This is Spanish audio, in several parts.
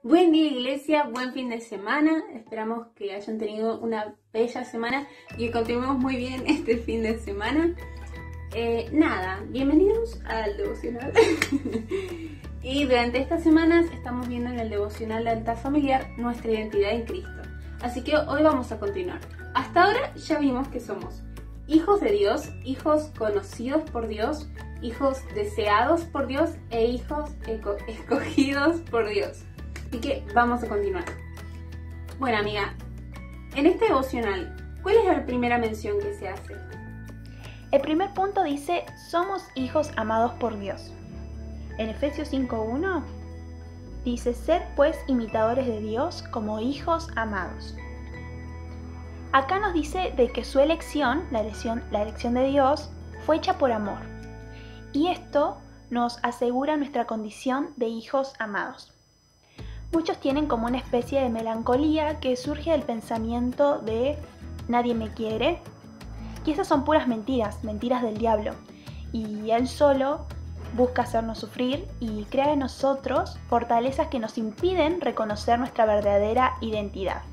Buen día, iglesia, buen fin de semana. Esperamos que hayan tenido una bella semana y que continuemos muy bien este fin de semana. Bienvenidos al devocional. Y durante estas semanas estamos viendo en el devocional de altar familiar nuestra identidad en Cristo. Así que hoy vamos a continuar. Hasta ahora ya vimos que somos hijos de Dios, hijos conocidos por Dios, hijos deseados por Dios e hijos escogidos por Dios. Así que vamos a continuar. Bueno, amiga, en este devocional, ¿cuál es la primera mención que se hace? El primer punto dice, somos hijos amados por Dios. En Efesios 5:1 dice, sed pues imitadores de Dios como hijos amados. Acá nos dice de que su elección, la elección de Dios, fue hecha por amor. Y esto nos asegura nuestra condición de hijos amados. Muchos tienen como una especie de melancolía que surge del pensamiento de nadie me quiere. Y esas son puras mentiras del diablo. Y él solo busca hacernos sufrir y crea en nosotros fortalezas que nos impiden reconocer nuestra verdadera identidad.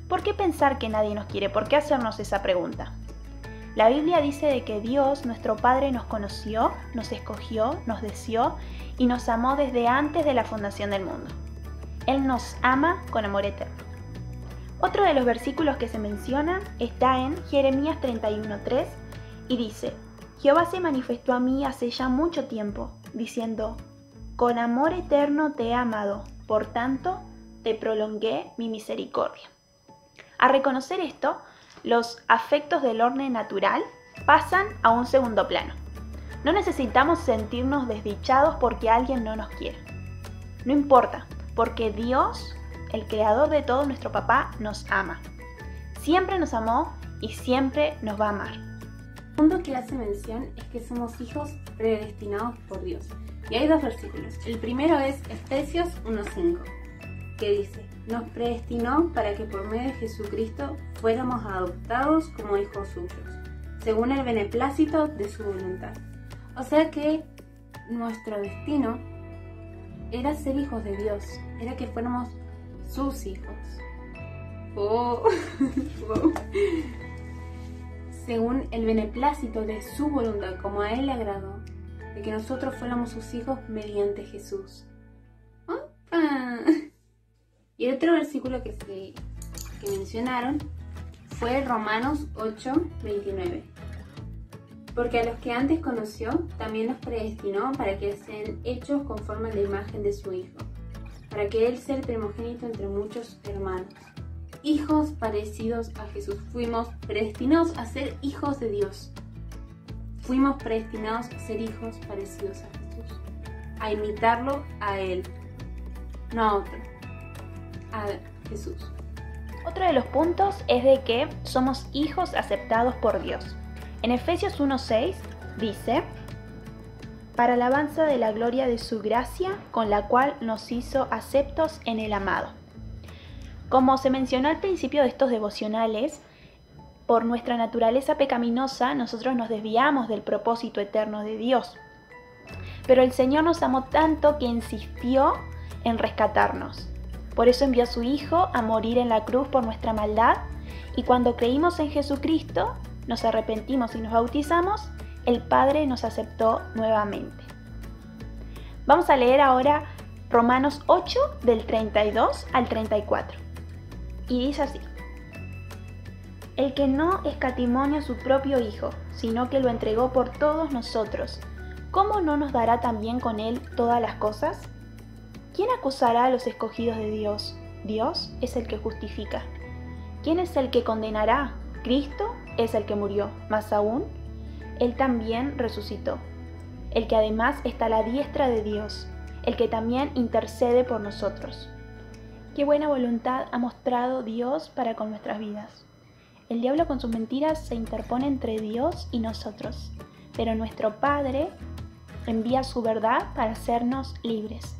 ¿Por qué pensar que nadie nos quiere? ¿Por qué hacernos esa pregunta? La Biblia dice de que Dios, nuestro Padre, nos conoció, nos escogió, nos deseó y nos amó desde antes de la fundación del mundo. Él nos ama con amor eterno. Otro de los versículos que se menciona está en Jeremías 31:3 y dice, Jehová se manifestó a mí hace ya mucho tiempo, diciendo, con amor eterno te he amado, por tanto te prolongué mi misericordia. A reconocer esto, los afectos del orden natural pasan a un segundo plano. No necesitamos sentirnos desdichados porque alguien no nos quiere. No importa, porque Dios, el creador de todo, nuestro papá, nos ama. Siempre nos amó y siempre nos va a amar. El punto que hace mención es que somos hijos predestinados por Dios. Y hay dos versículos. El primero es Efesios 1:5, que dice, nos predestinó para que por medio de Jesucristo fuéramos adoptados como hijos suyos, según el beneplácito de su voluntad. O sea que nuestro destino era ser hijos de Dios, era que fuéramos sus hijos. Según el beneplácito de su voluntad, como a Él le agradó, de que nosotros fuéramos sus hijos mediante Jesús. ¡Opa! Y el otro versículo que mencionaron fue Romanos 8:29. Porque a los que antes conoció, también los predestinó para que sean hechos conforme a la imagen de su Hijo, para que Él sea el primogénito entre muchos hermanos. Hijos parecidos a Jesús. Fuimos predestinados a ser hijos de Dios. Fuimos predestinados a ser hijos parecidos a Jesús. A imitarlo a Él. No a otro. A Jesús. Otro de los puntos es de que somos hijos aceptados por Dios. En Efesios 1:6 dice, para alabanza de la gloria de su gracia, con la cual nos hizo aceptos en el amado. Como se mencionó al principio de estos devocionales, por nuestra naturaleza pecaminosa, nosotros nos desviamos del propósito eterno de Dios. Pero el Señor nos amó tanto que insistió en rescatarnos. Por eso envió a su Hijo a morir en la cruz por nuestra maldad, y cuando creímos en Jesucristo, nos arrepentimos y nos bautizamos, el Padre nos aceptó nuevamente. Vamos a leer ahora Romanos 8 del 32 al 34. Y dice así, el que no escatimó a su propio Hijo, sino que lo entregó por todos nosotros, ¿cómo no nos dará también con Él todas las cosas? ¿Quién acusará a los escogidos de Dios? Dios es el que justifica. ¿Quién es el que condenará? Cristo es el que murió, más aún, Él también resucitó, el que además está a la diestra de Dios, el que también intercede por nosotros. Qué buena voluntad ha mostrado Dios para con nuestras vidas. El diablo con sus mentiras se interpone entre Dios y nosotros, pero nuestro Padre envía su verdad para hacernos libres,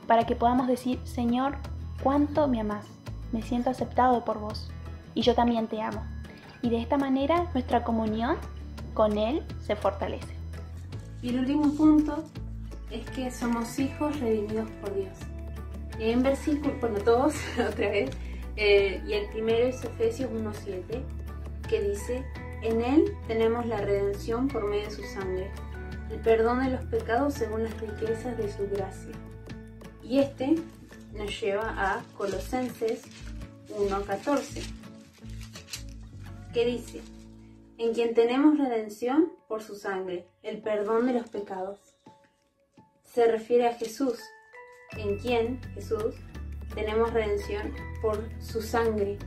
para que podamos decir, Señor, cuánto me amás, me siento aceptado por vos. Y yo también te amo. Y de esta manera nuestra comunión con Él se fortalece. Y el último punto es que somos hijos redimidos por Dios. En versículo, bueno, todos, otra vez, y el primero es Efesios 1:7, que dice: en Él tenemos la redención por medio de su sangre, el perdón de los pecados según las riquezas de su gracia. Y este nos lleva a Colosenses 1:14, que dice: en quien tenemos redención por su sangre, el perdón de los pecados. Se refiere a Jesús, en quien, Jesús, tenemos redención por su sangre.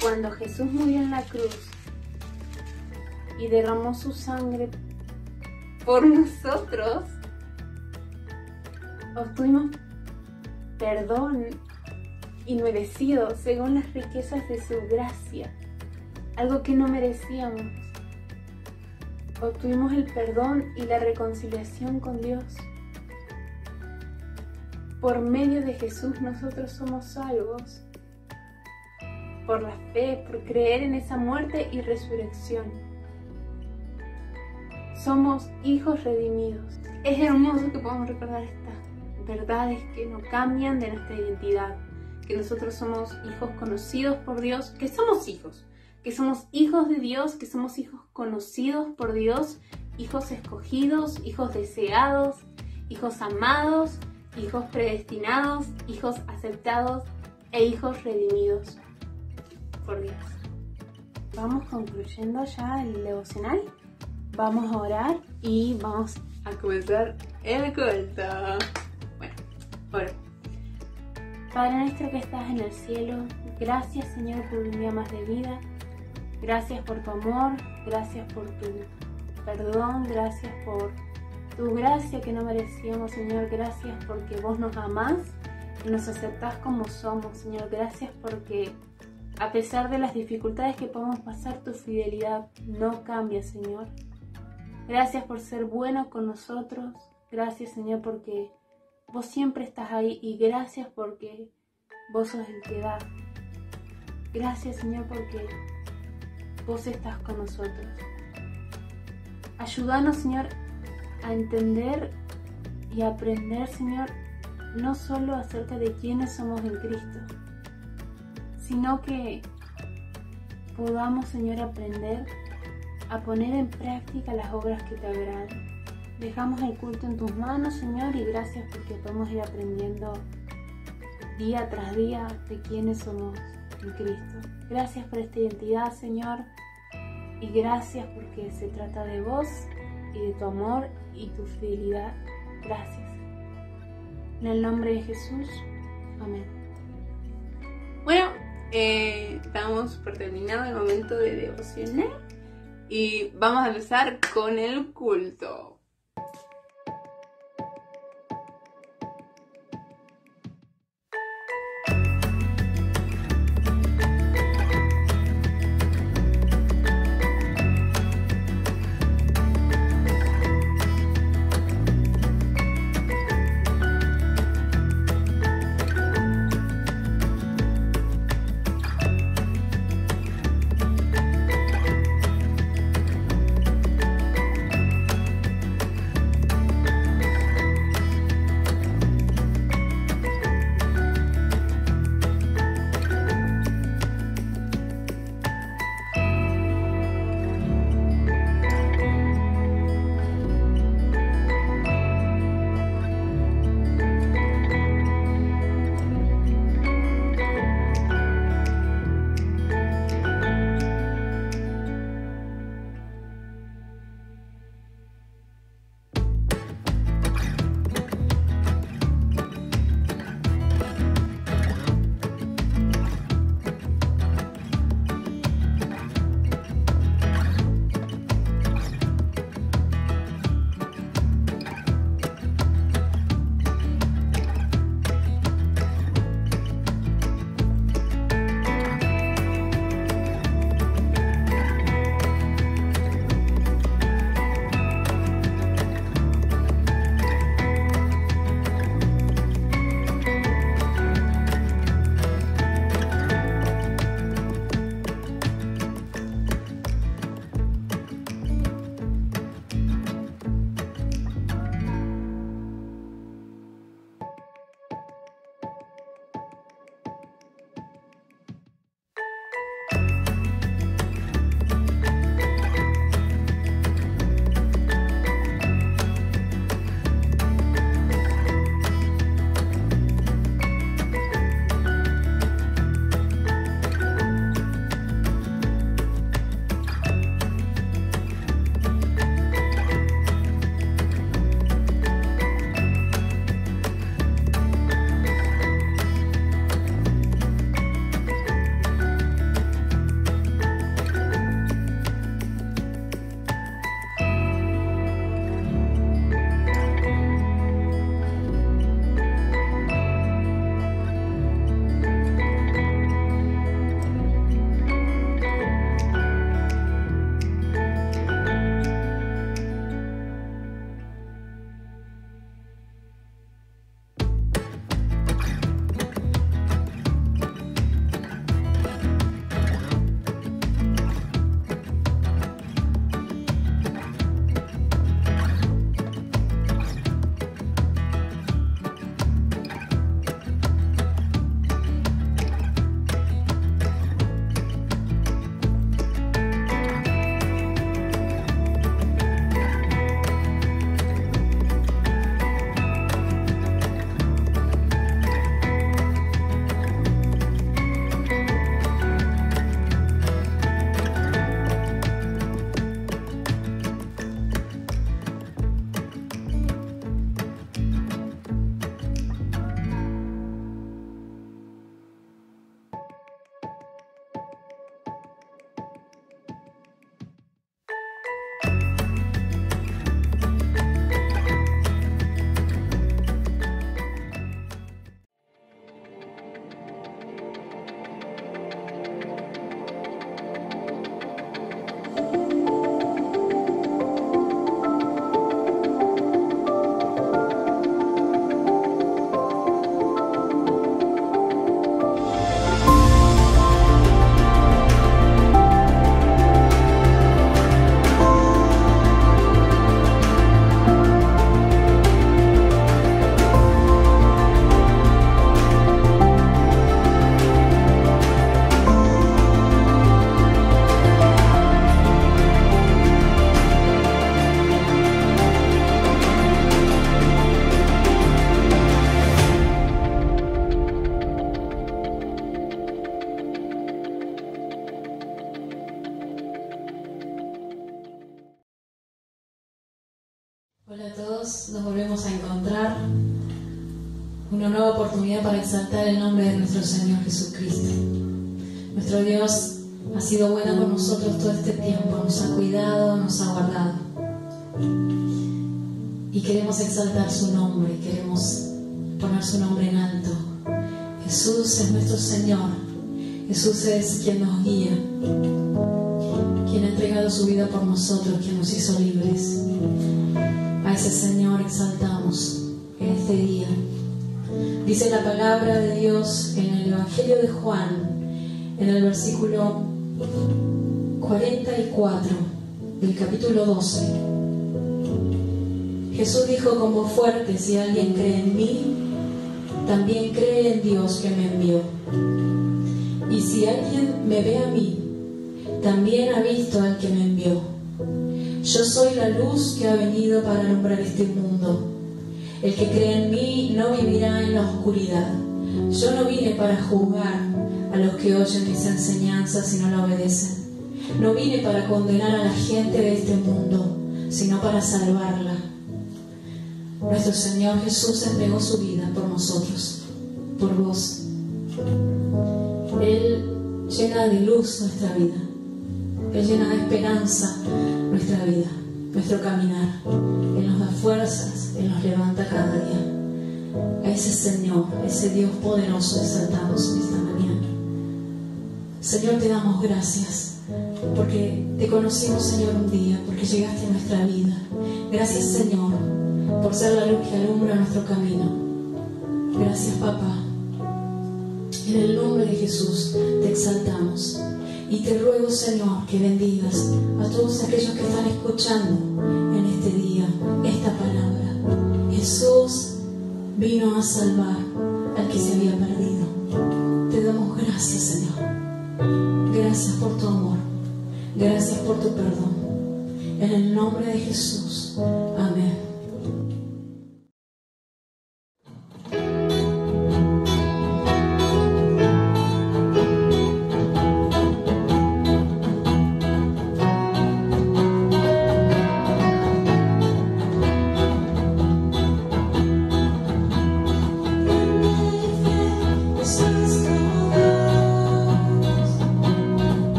Cuando Jesús murió en la cruz y derramó su sangre por nosotros, obtuvimos perdón inmerecido según las riquezas de su gracia, algo que no merecíamos. Obtuvimos el perdón y la reconciliación con Dios. Por medio de Jesús nosotros somos salvos, por la fe, por creer en esa muerte y resurrección. Somos hijos redimidos. Es hermoso que podamos recordar estas verdades que no cambian de nuestra identidad, que nosotros somos hijos conocidos por Dios, que somos hijos de Dios, que somos hijos conocidos por Dios, hijos escogidos, hijos deseados, hijos amados, hijos predestinados, hijos aceptados e hijos redimidos por Dios. Vamos concluyendo ya el devocional. Vamos a orar y vamos a comenzar el culto. Bueno, oro. Padre nuestro que estás en el cielo, gracias Señor por un día más de vida. Gracias por tu amor, gracias por tu perdón, gracias por tu gracia que no merecíamos, Señor. Gracias porque vos nos amás y nos aceptás como somos, Señor. Gracias porque a pesar de las dificultades que podemos pasar, tu fidelidad no cambia, Señor. Gracias por ser bueno con nosotros. Gracias, Señor, porque vos siempre estás ahí, y gracias porque vos sos el que da. Gracias, Señor, porque vos estás con nosotros. Ayúdanos, Señor, a entender y aprender, Señor, no solo acerca de quiénes somos en Cristo, sino que podamos, Señor, aprender a poner en práctica las obras que te agradan. Dejamos el culto en tus manos, Señor, y gracias porque podemos ir aprendiendo día tras día de quiénes somos en Cristo. Gracias por esta identidad, Señor, y gracias porque se trata de vos y de tu amor y tu fidelidad. Gracias. En el nombre de Jesús. Amén. Bueno, estamos por terminar el momento de devocional y vamos a empezar con el culto. Dios, nos volvemos a encontrar. Una nueva oportunidad para exaltar el nombre de nuestro Señor Jesucristo. Nuestro Dios ha sido bueno con nosotros todo este tiempo, nos ha cuidado, nos ha guardado. Y queremos exaltar su nombre, queremos poner su nombre en alto. Jesús es nuestro Señor, Jesús es quien nos guía, quien ha entregado su vida por nosotros, quien nos hizo libres. A ese Señor exaltamos en este día. Dice la palabra de Dios en el Evangelio de Juan, en el versículo 44 del capítulo 12. Jesús dijo con voz fuerte: si alguien cree en mí, también cree en Dios que me envió. Y si alguien me ve a mí, también ha visto al que me envió. Yo soy la luz que ha venido para alumbrar este mundo. El que cree en mí no vivirá en la oscuridad. Yo no vine para juzgar a los que oyen mis enseñanzas y no la obedecen. No vine para condenar a la gente de este mundo, sino para salvarla. Nuestro Señor Jesús entregó su vida por nosotros, por vos. Él llena de luz nuestra vida. Él llena de esperanza nuestra vida, nuestro caminar. Él nos da fuerzas, Él nos levanta cada día. A ese Señor, a ese Dios poderoso exaltamos en esta mañana. Señor, te damos gracias porque te conocimos, Señor, un día, porque llegaste a nuestra vida. Gracias, Señor, por ser la luz que alumbra nuestro camino. Gracias, Papá. En el nombre de Jesús te exaltamos. Y te ruego, Señor, que bendigas a todos aquellos que están escuchando en este día esta palabra. Jesús vino a salvar al que se había perdido. Te damos gracias, Señor. Gracias por tu amor. Gracias por tu perdón. En el nombre de Jesús. Amén.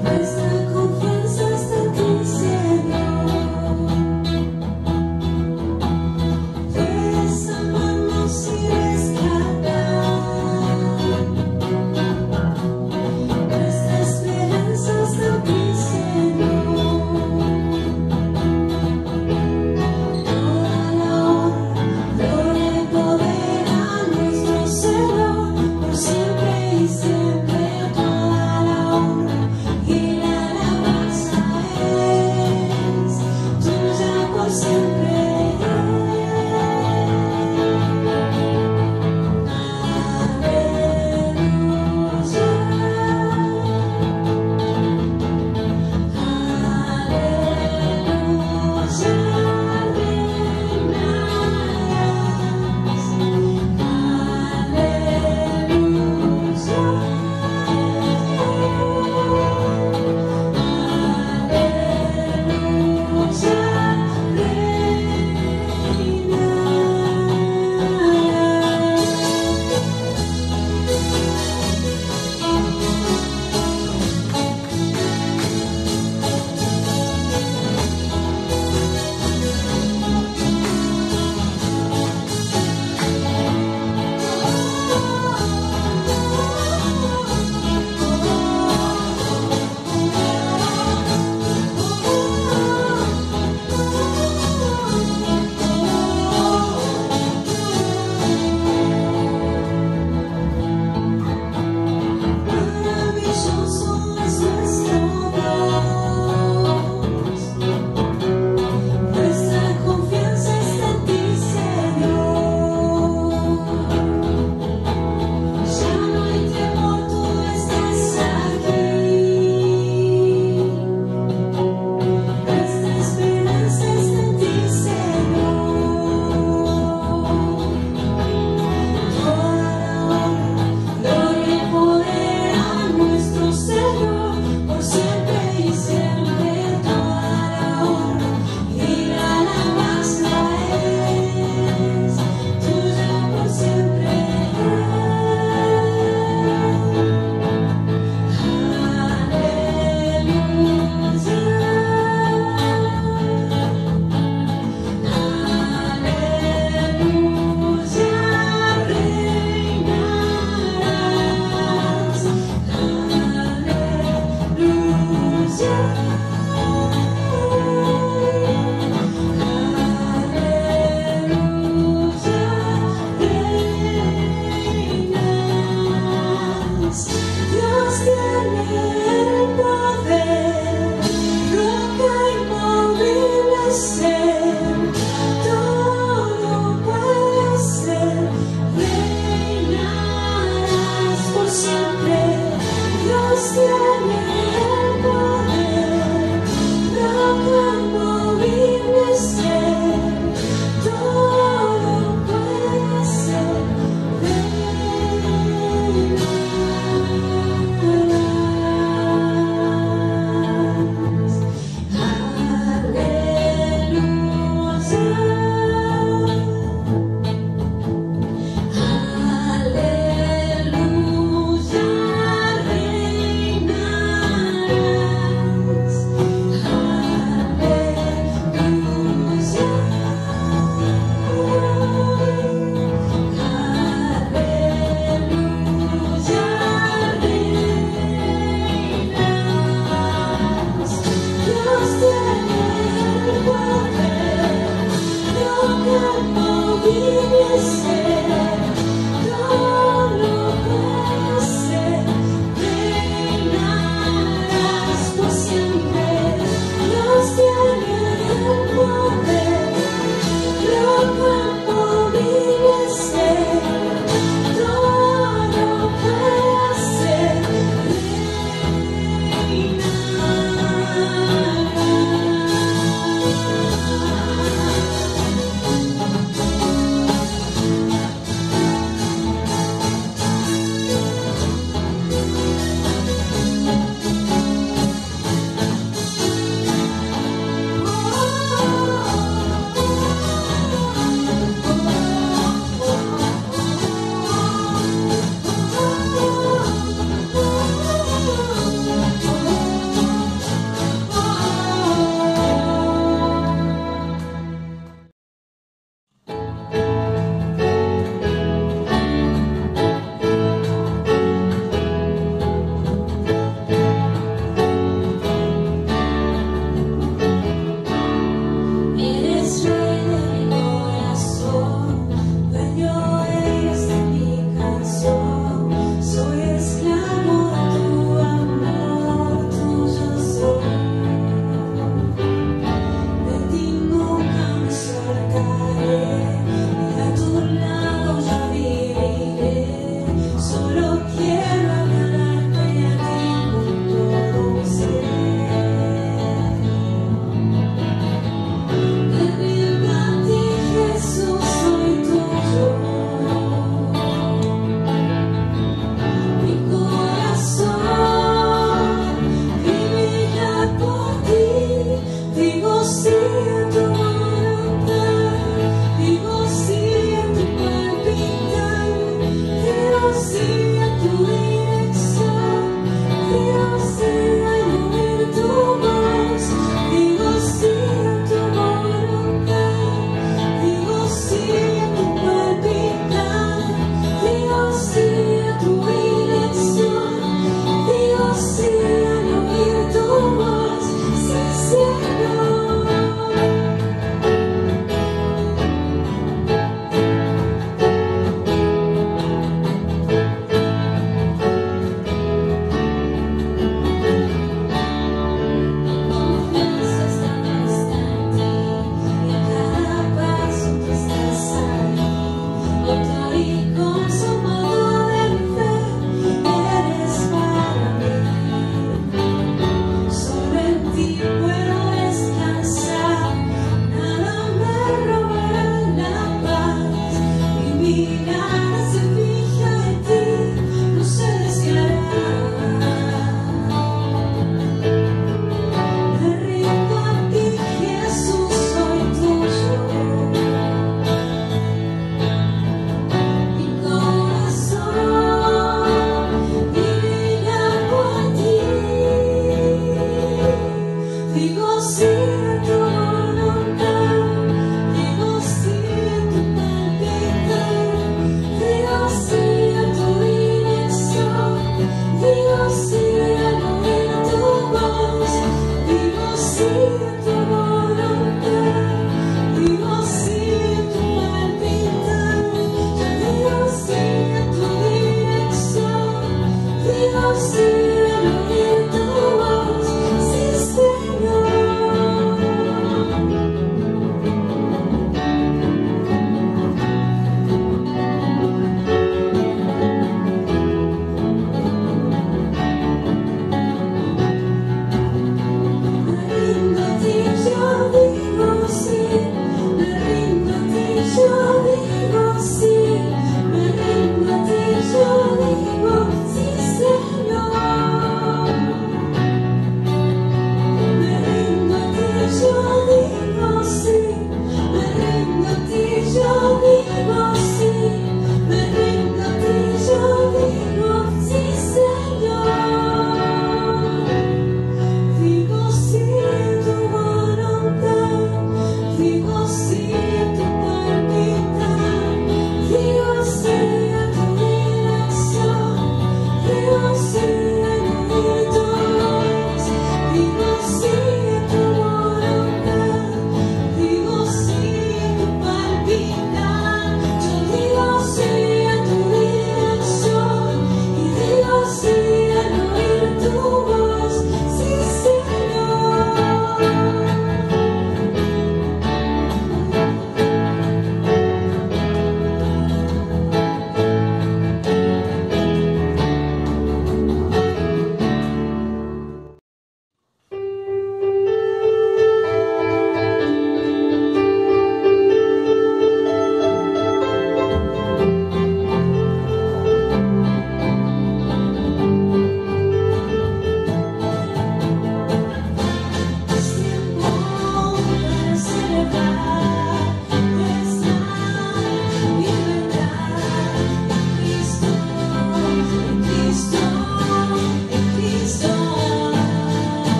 Nuestra confianza está en ti, Señor.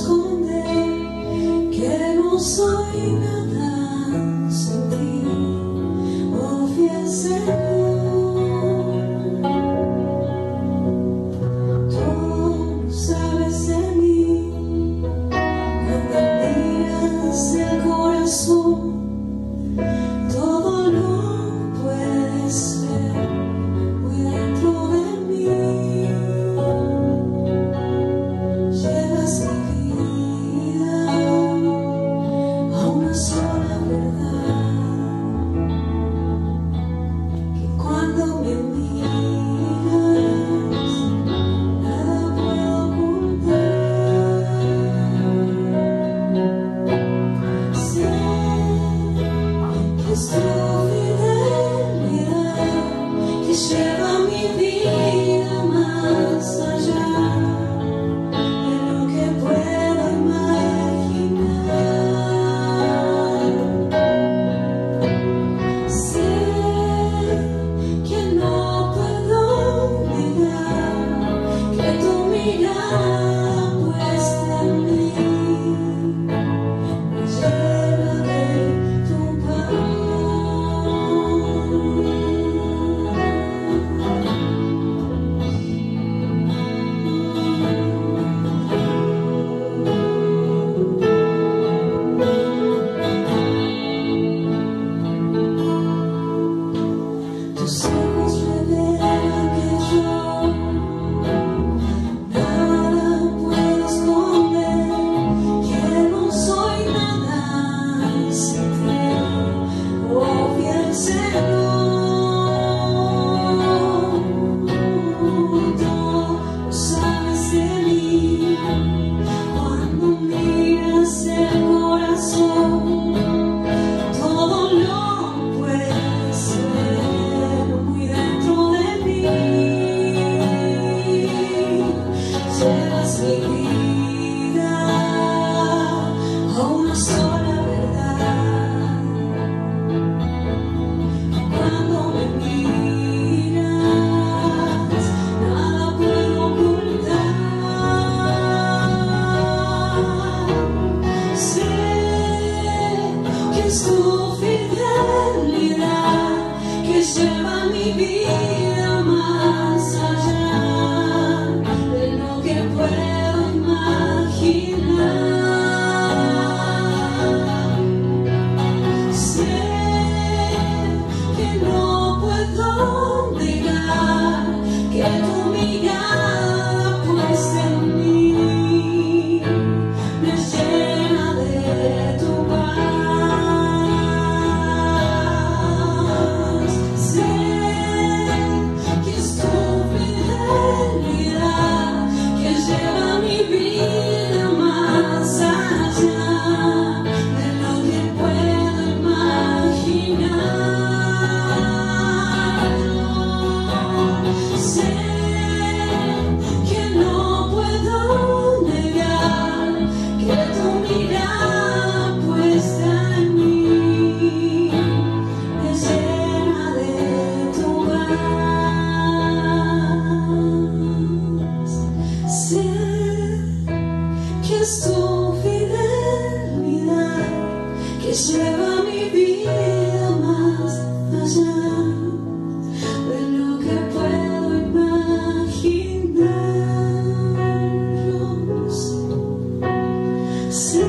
esconder que no soy nada sin ti, oh fiel Señor. Tú sabes de mí cuando miras el corazón, todo lo puedes ver muy dentro de mí. Llevas mi vida a una sola verdad, que cuando me miras nada puedo ocultar. Sé que es tu fidelidad que lleva mi vida más allá de lo que puedo imaginar. Sé que no puedo negar que tu mirada puesta en mí me llena de tu paz. Tus ojos revelan que yo nada puedo esconder, que no soy nada sin ti, oh fiel Señor. Tú lo sabes de mí cuando miras el corazón, todo lo puedes ver muy dentro de mí. Llevas mi vida a una sola verdad, cuando me miras nada puedo ocultar. Sé que es tu fidelidad que lleva mi vida más allá de lo que puedo imaginar. Sé que no puedo negar que tu mirada puesta en mí me llena de tu paz. Sé que es tu fidelidad que lleva mi vida más allá de lo que puedo imaginar. Sé que no puedo negar que tu mirada puesta en mí me llena de tu paz. Sé que es tu fidelidad que lleva mi vida más allá de lo que puedo imaginar. Sé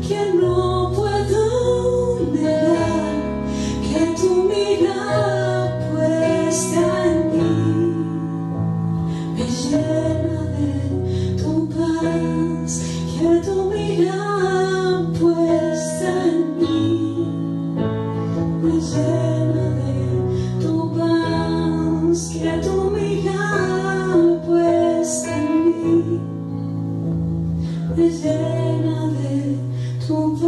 que no puedo negar que tu mirada puesta en mí me llena de tu paz, que tu mirada puesta en mí me llena de tu paz, que tu mirada puesta en mí me llena de tu paz.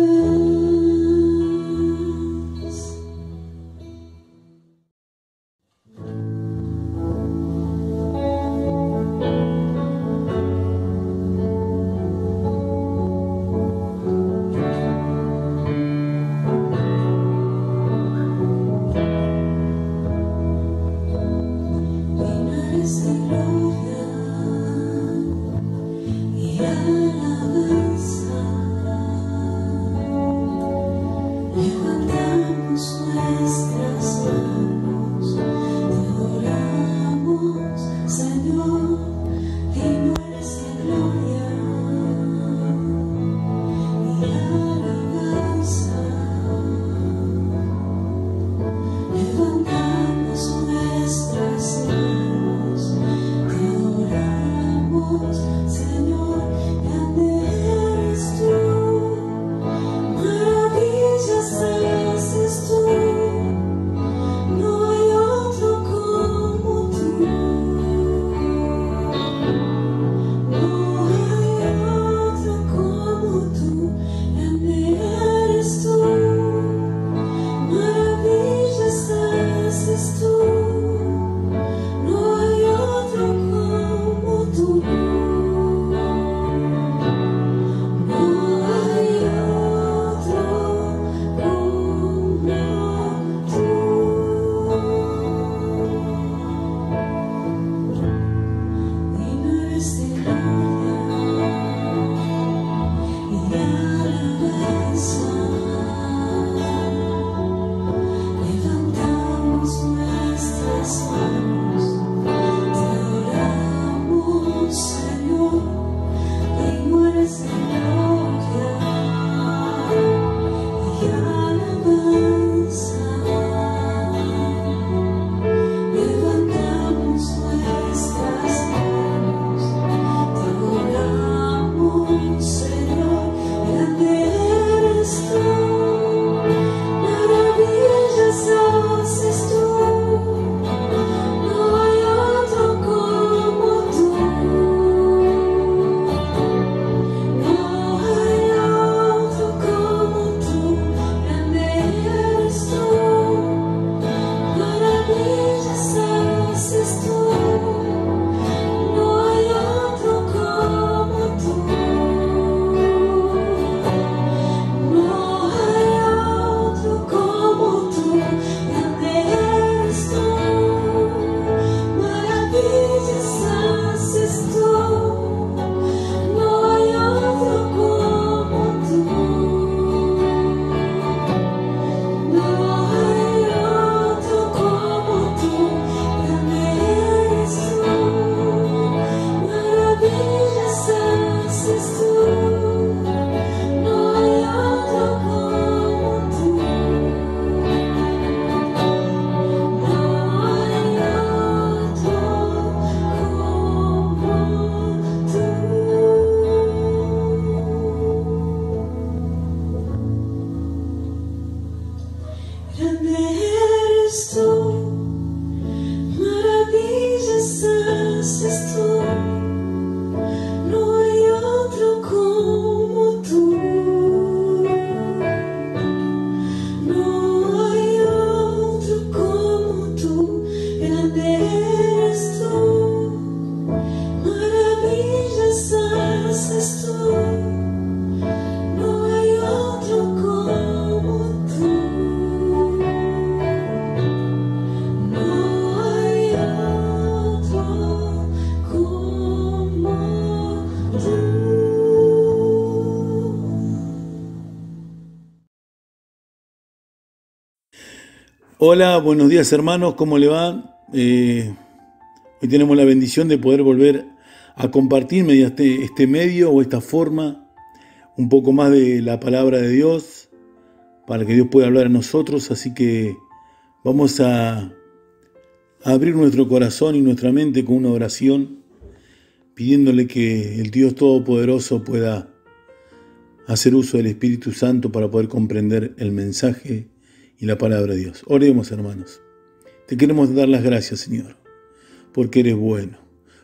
Linares de gloria y Hola, buenos días hermanos, ¿cómo le va? Hoy tenemos la bendición de poder volver a compartir mediante este medio o esta forma un poco más de la palabra de Dios para que Dios pueda hablar a nosotros, así que vamos a abrir nuestro corazón y nuestra mente con una oración pidiéndole que el Dios Todopoderoso pueda hacer uso del Espíritu Santo para poder comprender el mensaje y la palabra de Dios. Oremos, hermanos. Te queremos dar las gracias, Señor, porque eres bueno,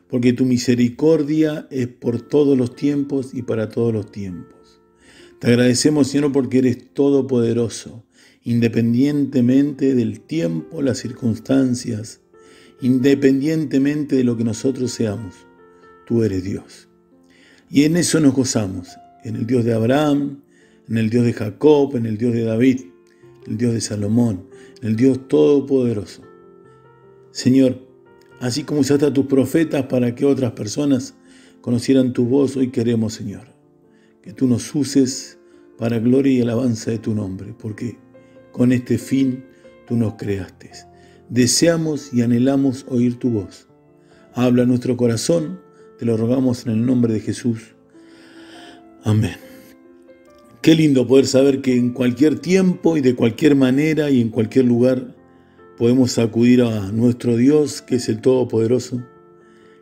porque tu misericordia es por todos los tiempos y para todos los tiempos. Te agradecemos, Señor, porque eres todopoderoso, independientemente del tiempo, las circunstancias, independientemente de lo que nosotros seamos. Tú eres Dios. Y en eso nos gozamos, en el Dios de Abraham, en el Dios de Jacob, en el Dios de David, el Dios de Salomón, el Dios Todopoderoso. Señor, así como usaste a tus profetas para que otras personas conocieran tu voz. Hoy queremos, Señor, que tú nos uses para gloria y alabanza de tu nombre, porque con este fin tú nos creaste. Deseamos y anhelamos oír tu voz. Habla a nuestro corazón, te lo rogamos en el nombre de Jesús. Amén. Qué lindo poder saber que en cualquier tiempo y de cualquier manera y en cualquier lugar podemos acudir a nuestro Dios, que es el Todopoderoso,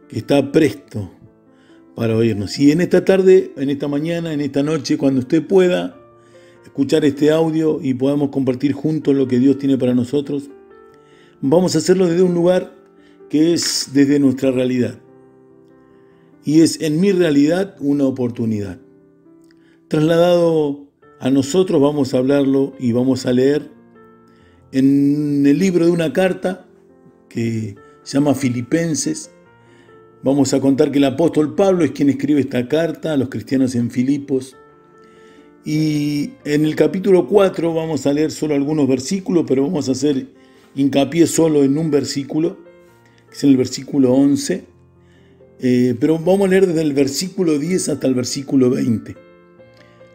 que está presto para oírnos. Y en esta tarde, en esta mañana, en esta noche, cuando usted pueda escuchar este audio y podamos compartir juntos lo que Dios tiene para nosotros, vamos a hacerlo desde un lugar que es desde nuestra realidad. Y es en mi realidad una oportunidad. Trasladado a nosotros, vamos a hablarlo y vamos a leer en el libro de una carta que se llama Filipenses. Vamos a contar que el apóstol Pablo es quien escribe esta carta a los cristianos en Filipos. Y en el capítulo 4 vamos a leer solo algunos versículos, pero vamos a hacer hincapié solo en un versículo, que es el versículo 11. Pero vamos a leer desde el versículo 10 hasta el versículo 20,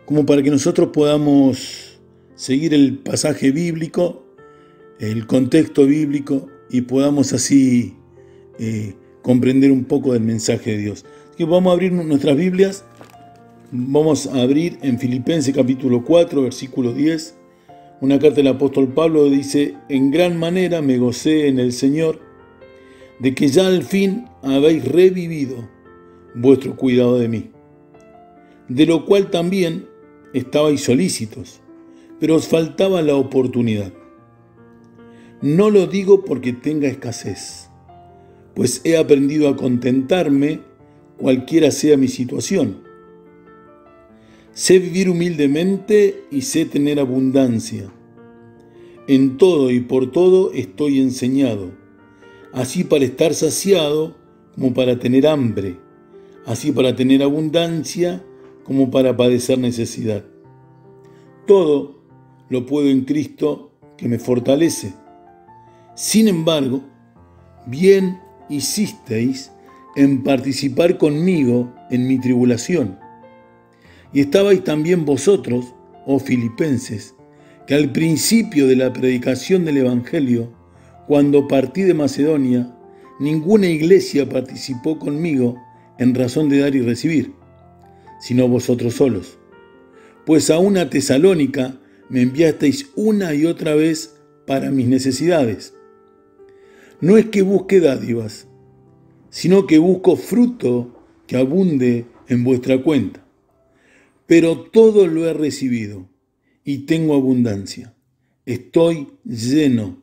como para que nosotros podamos seguir el pasaje bíblico, el contexto bíblico, y podamos así comprender un poco del mensaje de Dios. Así que vamos a abrir nuestras Biblias, vamos a abrir en Filipenses capítulo 4, versículo 10, una carta del apóstol Pablo. Dice: en gran manera me gocé en el Señor, de que ya al fin habéis revivido vuestro cuidado de mí, de lo cual también estabais solícitos, pero os faltaba la oportunidad. No lo digo porque tenga escasez, pues he aprendido a contentarme cualquiera sea mi situación. Sé vivir humildemente y sé tener abundancia. En todo y por todo estoy enseñado, así para estar saciado como para tener hambre, así para tener abundancia como para padecer necesidad. Todo lo puedo en Cristo que me fortalece. Sin embargo, bien hicisteis en participar conmigo en mi tribulación. Y estabais también vosotros, oh filipenses, que al principio de la predicación del Evangelio, cuando partí de Macedonia, ninguna iglesia participó conmigo en razón de dar y recibir, sino vosotros solos. Pues aún a Tesalónica me enviasteis una y otra vez para mis necesidades. No es que busque dádivas, sino que busco fruto que abunde en vuestra cuenta. Pero todo lo he recibido y tengo abundancia. Estoy lleno,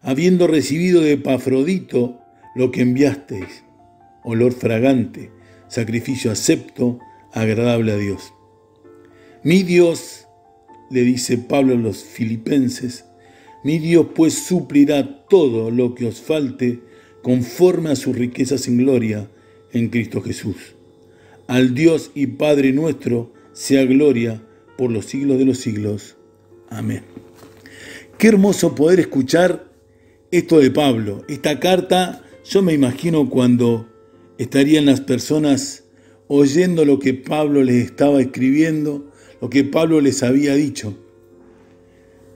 habiendo recibido de Epafrodito lo que enviasteis, olor fragante, sacrificio acepto, agradable a Dios. Mi Dios, le dice Pablo a los filipenses, mi Dios pues suplirá todo lo que os falte conforme a sus riquezas en gloria en Cristo Jesús. Al Dios y Padre nuestro sea gloria por los siglos de los siglos. Amén. Qué hermoso poder escuchar esto de Pablo. Esta carta, yo me imagino cuando estarían las personas oyendo lo que Pablo les estaba escribiendo, lo que Pablo les había dicho.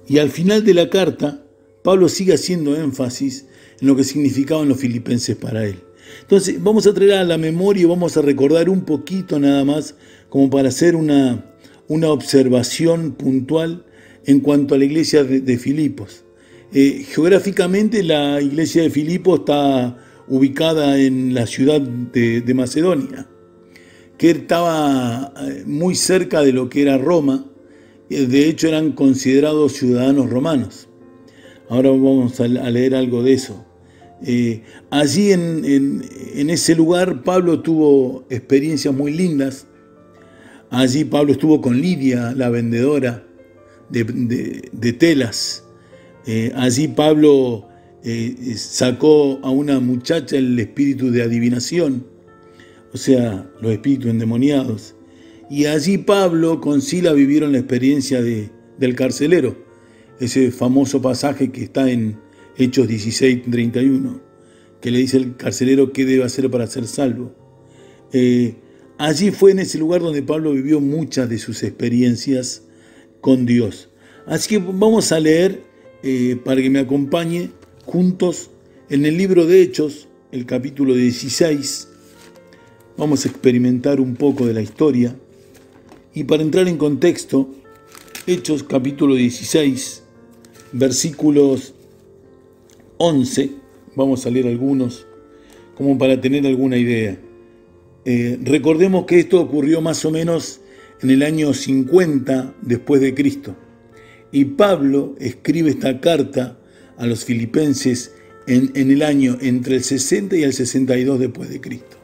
Y al final de la carta, Pablo sigue haciendo énfasis en lo que significaban los filipenses para él. Entonces, vamos a traer a la memoria y vamos a recordar un poquito nada más, como para hacer una observación puntual en cuanto a la iglesia de Filipos. Geográficamente, la iglesia de Filipos está ubicada en la ciudad de Macedonia, que estaba muy cerca de lo que era Roma. De hecho, eran considerados ciudadanos romanos. Ahora vamos a leer algo de eso. Allí en ese lugar Pablo tuvo experiencias muy lindas. Allí Pablo estuvo con Lidia, la vendedora de telas. Allí Pablo sacó a una muchacha el espíritu de adivinación, o sea, los espíritus endemoniados. Y allí Pablo con Sila vivieron la experiencia del carcelero, ese famoso pasaje que está en Hechos 16:31, que le dice el carcelero qué debe hacer para ser salvo. Allí fue en ese lugar donde Pablo vivió muchas de sus experiencias con Dios. Así que vamos a leer, para que me acompañe juntos, en el libro de Hechos, el capítulo 16. Vamos a experimentar un poco de la historia. Y para entrar en contexto, Hechos capítulo 16, versículos 11, vamos a leer algunos, como para tener alguna idea. Recordemos que esto ocurrió más o menos en el año 50 después de Cristo. Y Pablo escribe esta carta a los filipenses en el año entre el 60 y el 62 después de Cristo.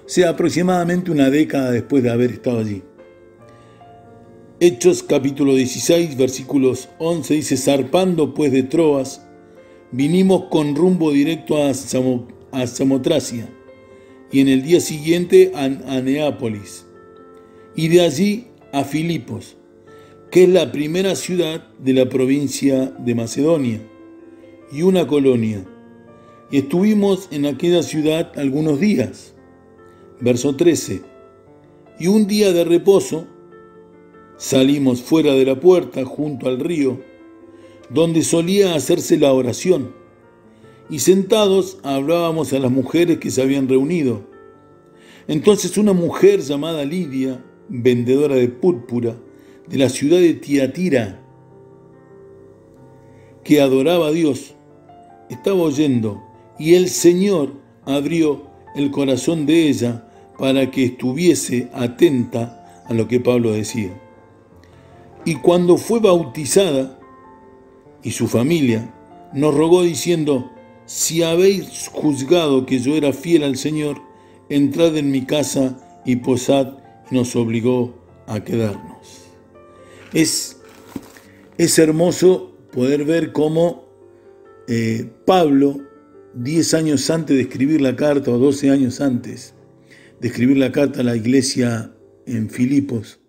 O sea, aproximadamente una década después de haber estado allí. Hechos capítulo 16, versículos 11 dice: zarpando pues de Troas, vinimos con rumbo directo a Samotracia, y en el día siguiente a Neápolis, y de allí a Filipos, que es la primera ciudad de la provincia de Macedonia, y una colonia. Y estuvimos en aquella ciudad algunos días. Verso 13. Y un día de reposo salimos fuera de la puerta junto al río, donde solía hacerse la oración, y sentados hablábamos a las mujeres que se habían reunido. Entonces una mujer llamada Lidia, vendedora de púrpura, de la ciudad de Tiatira, que adoraba a Dios, estaba oyendo, y el Señor abrió el corazón de ella para que estuviese atenta a lo que Pablo decía. Y cuando fue bautizada, y su familia, nos rogó diciendo: si habéis juzgado que yo era fiel al Señor, entrad en mi casa y posad, y nos obligó a quedarnos. Es hermoso poder ver cómo Pablo, 10 años antes de escribir la carta, o 12 años antes de escribir la carta a la iglesia en Filipos,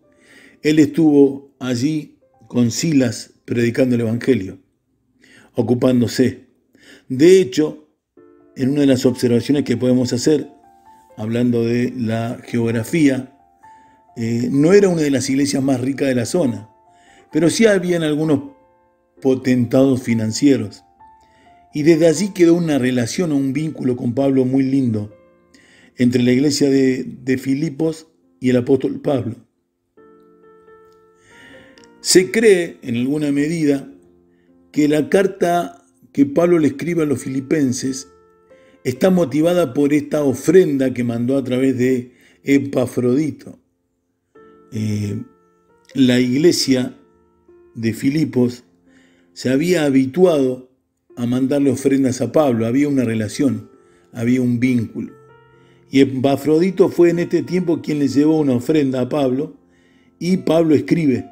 él estuvo allí con Silas predicando el Evangelio, ocupándose. De hecho, en una de las observaciones que podemos hacer, hablando de la geografía, no era una de las iglesias más ricas de la zona, pero sí habían algunos potentados financieros. Y desde allí quedó una relación o un vínculo con Pablo muy lindo entre la iglesia de Filipos y el apóstol Pablo. Se cree, en alguna medida, que la carta que Pablo le escribe a los filipenses está motivada por esta ofrenda que mandó a través de Epafrodito. La iglesia de Filipos se había habituado a mandarle ofrendas a Pablo, había una relación, había un vínculo. Y Epafrodito fue en este tiempo quien le llevó una ofrenda a Pablo, y Pablo escribe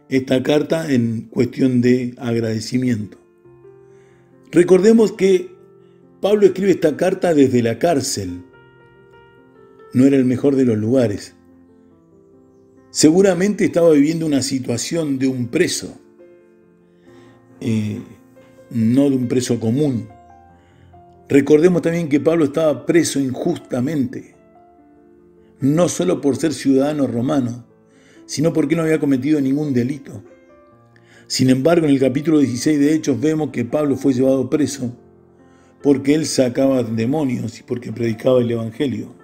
esta carta en cuestión de agradecimiento. Recordemos que Pablo escribe esta carta desde la cárcel. No era el mejor de los lugares. Seguramente estaba viviendo una situación de un preso, no de un preso común. Recordemos también que Pablo estaba preso injustamente, no solo por ser ciudadano romano, sino porque no había cometido ningún delito. Sin embargo, en el capítulo 16 de Hechos vemos que Pablo fue llevado preso porque él sacaba demonios y porque predicaba el Evangelio.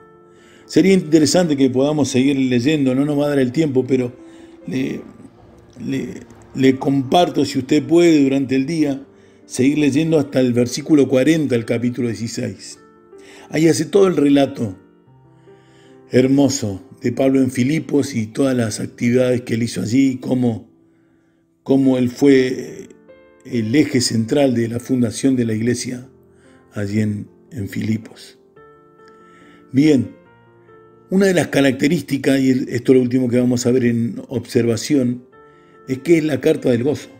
Sería interesante que podamos seguir leyendo, no nos va a dar el tiempo, pero le comparto, si usted puede, durante el día, seguir leyendo hasta el versículo 40 del capítulo 16. Ahí hace todo el relato hermoso de Pablo en Filipos y todas las actividades que él hizo allí, cómo él fue el eje central de la fundación de la iglesia allí en Filipos. Bien, una de las características, y esto es lo último que vamos a ver en observación, es que es la carta del gozo.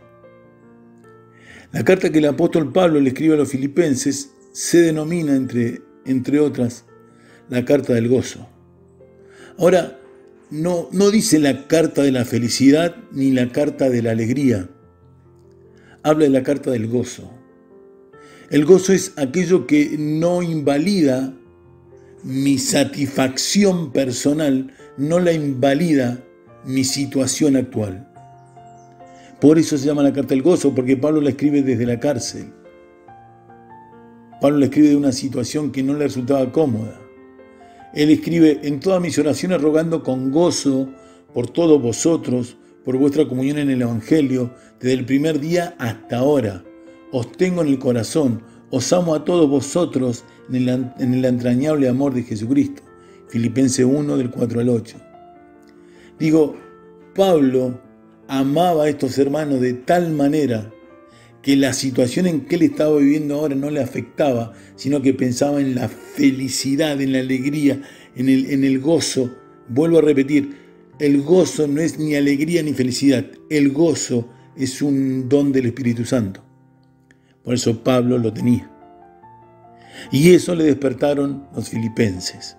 La carta que el apóstol Pablo le escribe a los filipenses se denomina, entre otras, la carta del gozo. Ahora, no dice la carta de la felicidad ni la carta de la alegría. Habla de la carta del gozo. El gozo es aquello que no invalida mi satisfacción personal no la invalida mi situación actual. Por eso se llama la carta del gozo, porque Pablo la escribe desde la cárcel. Pablo la escribe de una situación que no le resultaba cómoda. Él escribe: en todas mis oraciones rogando con gozo por todos vosotros, por vuestra comunión en el Evangelio, desde el primer día hasta ahora. Os tengo en el corazón, os amo a todos vosotros en el entrañable amor de Jesucristo. Filipenses 1, del 4 al 8. Digo, Pablo amaba a estos hermanos de tal manera que la situación en que él estaba viviendo ahora no le afectaba, sino que pensaba en la felicidad, en la alegría, en el gozo. Vuelvo a repetir, el gozo no es ni alegría ni felicidad, el gozo es un don del Espíritu Santo. Por eso Pablo lo tenía. Y eso le despertaron los filipenses.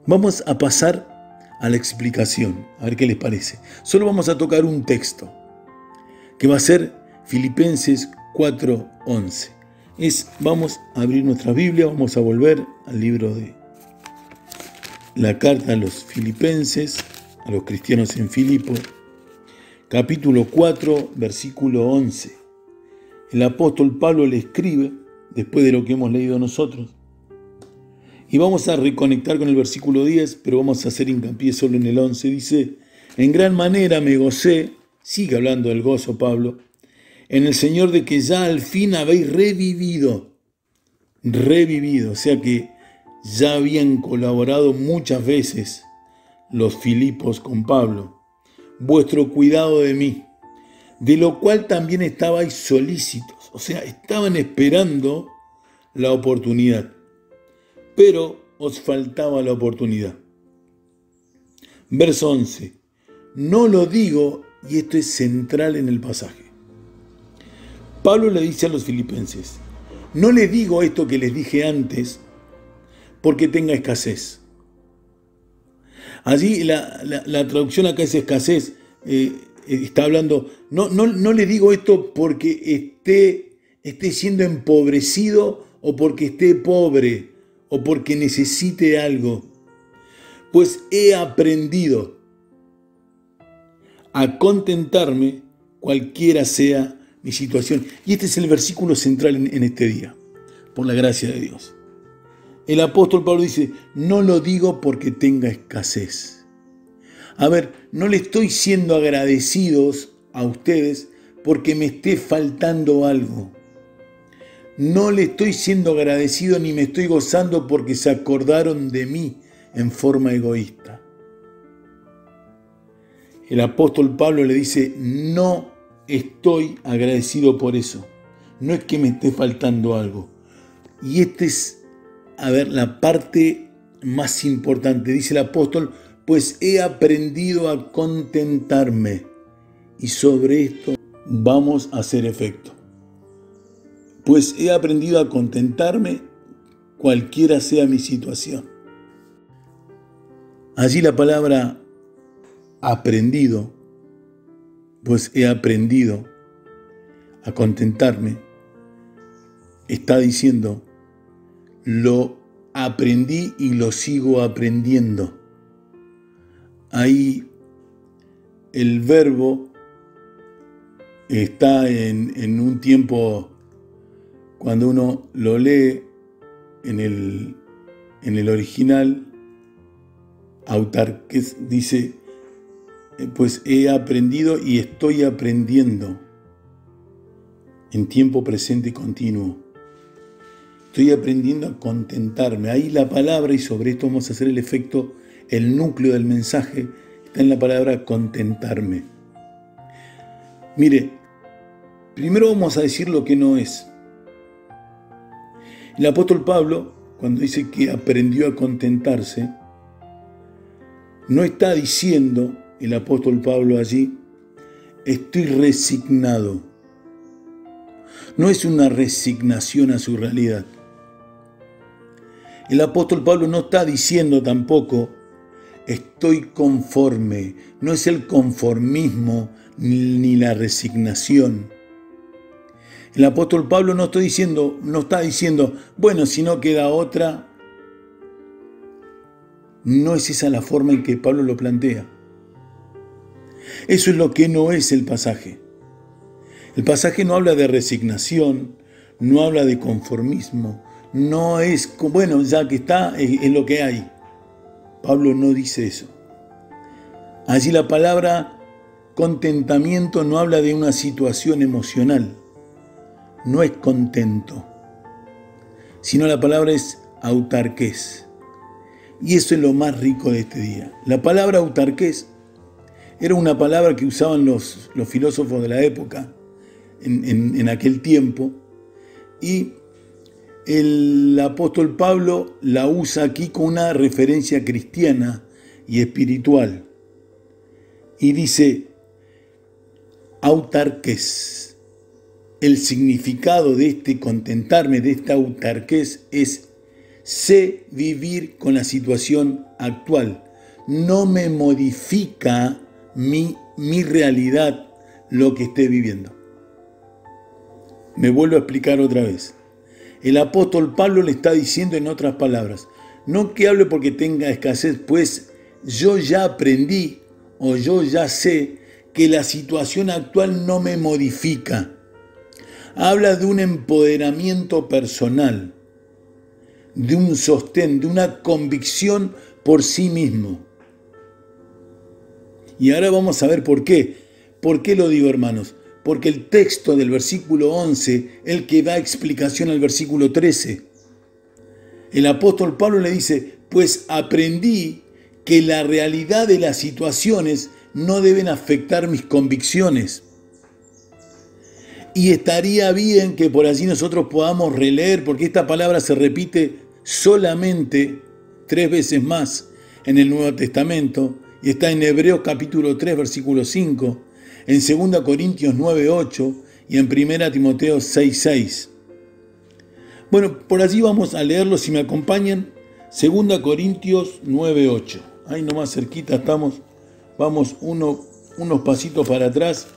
Vamos a pasar a la explicación, a ver qué les parece. Solo vamos a tocar un texto, que va a ser Filipenses 4:11. Vamos a abrir nuestra Biblia, vamos a volver al libro de la carta a los filipenses, a los cristianos en Filipo, capítulo 4, versículo 11. El apóstol Pablo le escribe, después de lo que hemos leído nosotros, y vamos a reconectar con el versículo 10, pero vamos a hacer hincapié solo en el 11. Dice: en gran manera me gocé, sigue hablando del gozo Pablo, en el Señor, de que ya al fin habéis revivido, o sea que ya habían colaborado muchas veces los Filipos con Pablo, vuestro cuidado de mí, de lo cual también estabais solícitos, o sea, estaban esperando la oportunidad, pero os faltaba la oportunidad. Verso 11, no lo digo, y esto es central en el pasaje. Pablo le dice a los filipenses: no les digo esto que les dije antes porque tenga escasez. Allí la traducción acá es escasez, está hablando, no les digo esto porque esté siendo empobrecido o porque esté pobre o porque necesite algo, pues he aprendido a contentarme cualquiera sea mi situación. Y este es el versículo central en este día, por la gracia de Dios. El apóstol Pablo dice: no lo digo porque tenga escasez. A ver, no le estoy siendo agradecidos a ustedes porque me esté faltando algo. No le estoy siendo agradecido ni me estoy gozando porque se acordaron de mí en forma egoísta. El apóstol Pablo le dice: no estoy agradecido por eso. No es que me esté faltando algo. Y esta es, la parte más importante. Dice el apóstol: pues he aprendido a contentarme. Y sobre esto vamos a hacer efecto. Pues he aprendido a contentarme cualquiera sea mi situación. Allí la palabra aprendido, pues he aprendido a contentarme, está diciendo: lo aprendí y lo sigo aprendiendo. Ahí el verbo está en un tiempo, cuando uno lo lee en el original, autarques, dice: pues he aprendido y estoy aprendiendo, en tiempo presente continuo. Estoy aprendiendo a contentarme. Ahí la palabra, y sobre esto vamos a hacer el efecto, el núcleo del mensaje, está en la palabra contentarme. Mire, primero vamos a decir lo que no es. El apóstol Pablo, cuando dice que aprendió a contentarse, no está diciendo el apóstol Pablo allí: estoy resignado. No es una resignación a su realidad. El apóstol Pablo no está diciendo tampoco: estoy conforme. No es el conformismo ni la resignación. El apóstol Pablo no está diciendo, bueno, si no queda otra, no es esa la forma en que Pablo lo plantea. Eso es lo que no es el pasaje. El pasaje no habla de resignación, no habla de conformismo, no es, bueno, ya que está, es lo que hay. Pablo no dice eso. Allí la palabra contentamiento no habla de una situación emocional, no es contento, sino la palabra es autarqués. Y eso es lo más rico de este día. La palabra autarqués era una palabra que usaban los filósofos de la época, en aquel tiempo, y el apóstol Pablo la usa aquí con una referencia cristiana y espiritual. Y dice, autarqués. El significado de este contentarme, de esta autarqués, es sé vivir con la situación actual. No me modifica mi realidad lo que esté viviendo. Me vuelvo a explicar otra vez. El apóstol Pablo le está diciendo en otras palabras, no que hable porque tenga escasez, pues yo ya aprendí o yo ya sé que la situación actual no me modifica. Habla de un empoderamiento personal, de un sostén, de una convicción por sí mismo. Y ahora vamos a ver por qué. ¿Por qué lo digo, hermanos? Porque el texto del versículo 11, el que da explicación al versículo 13. El apóstol Pablo le dice, pues aprendí que la realidad de las situaciones no deben afectar mis convicciones. Y estaría bien que por allí nosotros podamos releer, porque esta palabra se repite solamente 3 veces más en el Nuevo Testamento, y está en Hebreos capítulo 3, versículo 5, en 2 Corintios 9, 8 y en 1 Timoteo 6, 6. Bueno, por allí vamos a leerlo, si me acompañan, 2 Corintios 9, 8. Ahí nomás cerquita estamos, vamos unos pasitos para atrás.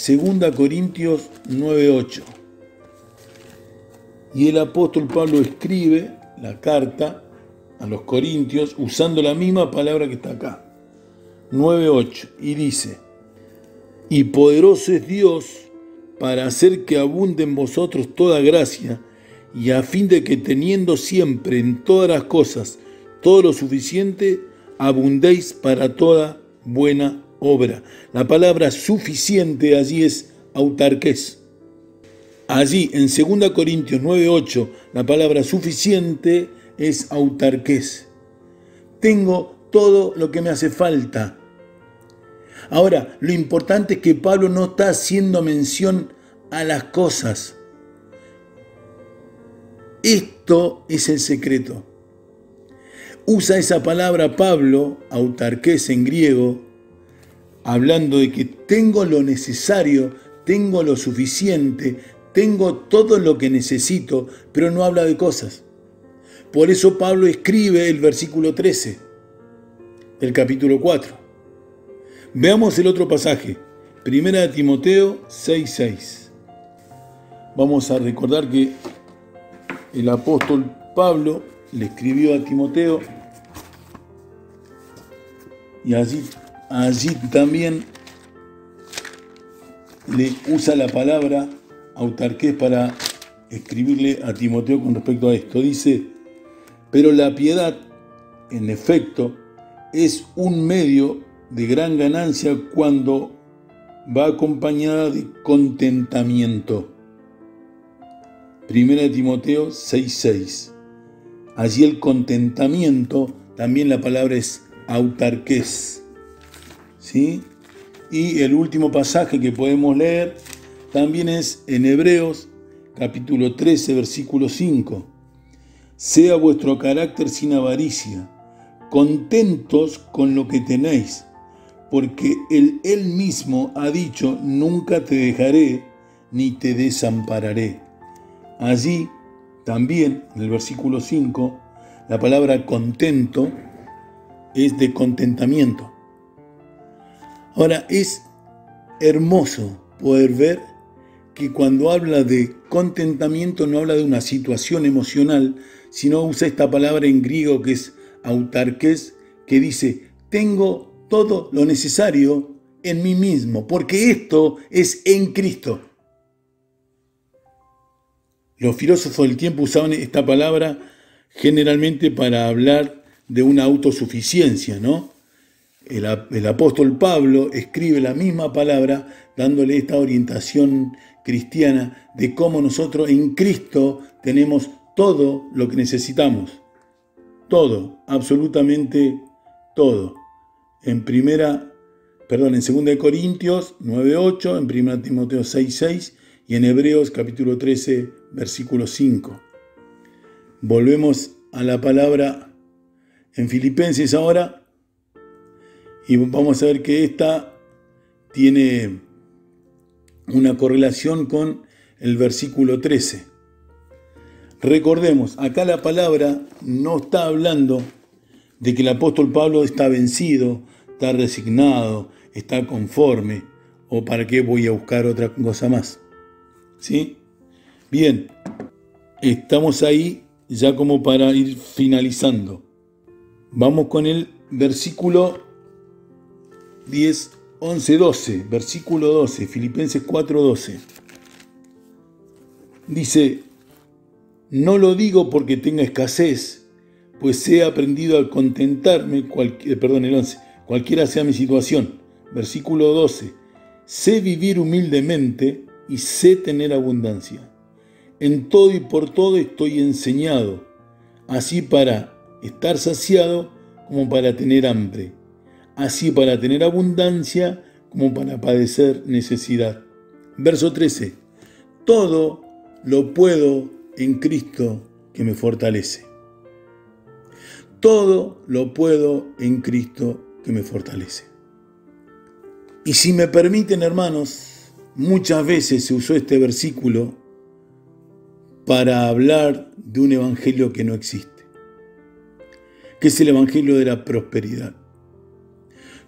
2 Corintios 9, 8. Y el apóstol Pablo escribe la carta a los Corintios usando la misma palabra que está acá. 9, 8. Y dice, y poderoso es Dios para hacer que abunde en vosotros toda gracia, y a fin de que teniendo siempre en todas las cosas todo lo suficiente, abundéis para toda buena obra. La palabra suficiente allí es autarqués. Allí en 2 Corintios 9, 8, la palabra suficiente es autarqués. Tengo todo lo que me hace falta. Ahora, lo importante es que Pablo no está haciendo mención a las cosas. Esto es el secreto. Usa esa palabra Pablo, autarqués en griego, hablando de que tengo lo necesario, tengo lo suficiente, tengo todo lo que necesito, pero no habla de cosas. Por eso Pablo escribe el versículo 13 del capítulo 4. Veamos el otro pasaje, 1 Timoteo 6, 6. Vamos a recordar que el apóstol Pablo le escribió a Timoteo y allí también le usa la palabra autarqués para escribirle a Timoteo con respecto a esto. Dice, pero la piedad, en efecto, es un medio de gran ganancia cuando va acompañada de contentamiento. 1 Timoteo 6, 6. Allí el contentamiento, también la palabra es autarqués. ¿Sí? Y el último pasaje que podemos leer también es en Hebreos capítulo 13, versículo 5. Sea vuestro carácter sin avaricia, contentos con lo que tenéis, porque Él mismo ha dicho, nunca te dejaré ni te desampararé. Allí también, en el versículo 5, la palabra contento es de contentamiento. Ahora, es hermoso poder ver que cuando habla de contentamiento no habla de una situación emocional, sino usa esta palabra en griego que es autarqués, que dice, tengo todo lo necesario en mí mismo, porque esto es en Cristo. Los filósofos del tiempo usaban esta palabra generalmente para hablar de una autosuficiencia, ¿no? El apóstol Pablo escribe la misma palabra dándole esta orientación cristiana de cómo nosotros en Cristo tenemos todo lo que necesitamos. Todo, absolutamente todo. En 2 Corintios 9:8, en 1 Timoteo 6:6 y en Hebreos capítulo 13, versículo 5. Volvemos a la palabra en Filipenses ahora y vamos a ver que esta tiene una correlación con el versículo 13. Recordemos, acá la palabra no está hablando de que el apóstol Pablo está vencido, está resignado, está conforme, o para qué voy a buscar otra cosa más. ¿Sí? Bien, estamos ahí ya como para ir finalizando. Vamos con el versículo 10, 11, 12, versículo 12, Filipenses 4:12. Dice, no lo digo porque tenga escasez, pues he aprendido a contentarme, el 11, cualquiera sea mi situación. Versículo 12, sé vivir humildemente y sé tener abundancia. En todo y por todo estoy enseñado, así para estar saciado como para tener hambre, así para tener abundancia como para padecer necesidad. Verso 13, todo lo puedo en Cristo que me fortalece. Todo lo puedo en Cristo que me fortalece. Y si me permiten, hermanos, muchas veces se usó este versículo para hablar de un evangelio que no existe, que es el evangelio de la prosperidad.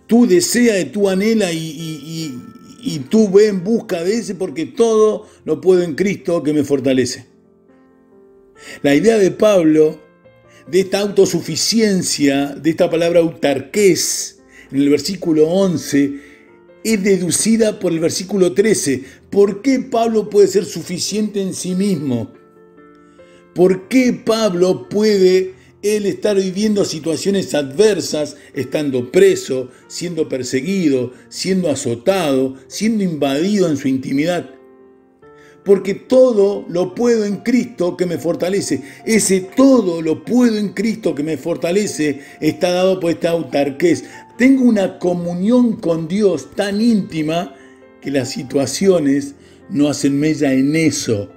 Tú deseas y tú anhelas y tú ve en busca de ese porque todo lo puedo en Cristo que me fortalece. La idea de Pablo, de esta autosuficiencia, de esta palabra autarqués, en el versículo 11, es deducida por el versículo 13. ¿Por qué Pablo puede ser suficiente en sí mismo? ¿Por qué Pablo puede él estar viviendo situaciones adversas, estando preso, siendo perseguido, siendo azotado, siendo invadido en su intimidad? Porque todo lo puedo en Cristo que me fortalece. Ese todo lo puedo en Cristo que me fortalece está dado por esta autarqués. Tengo una comunión con Dios tan íntima que las situaciones no hacen mella en eso.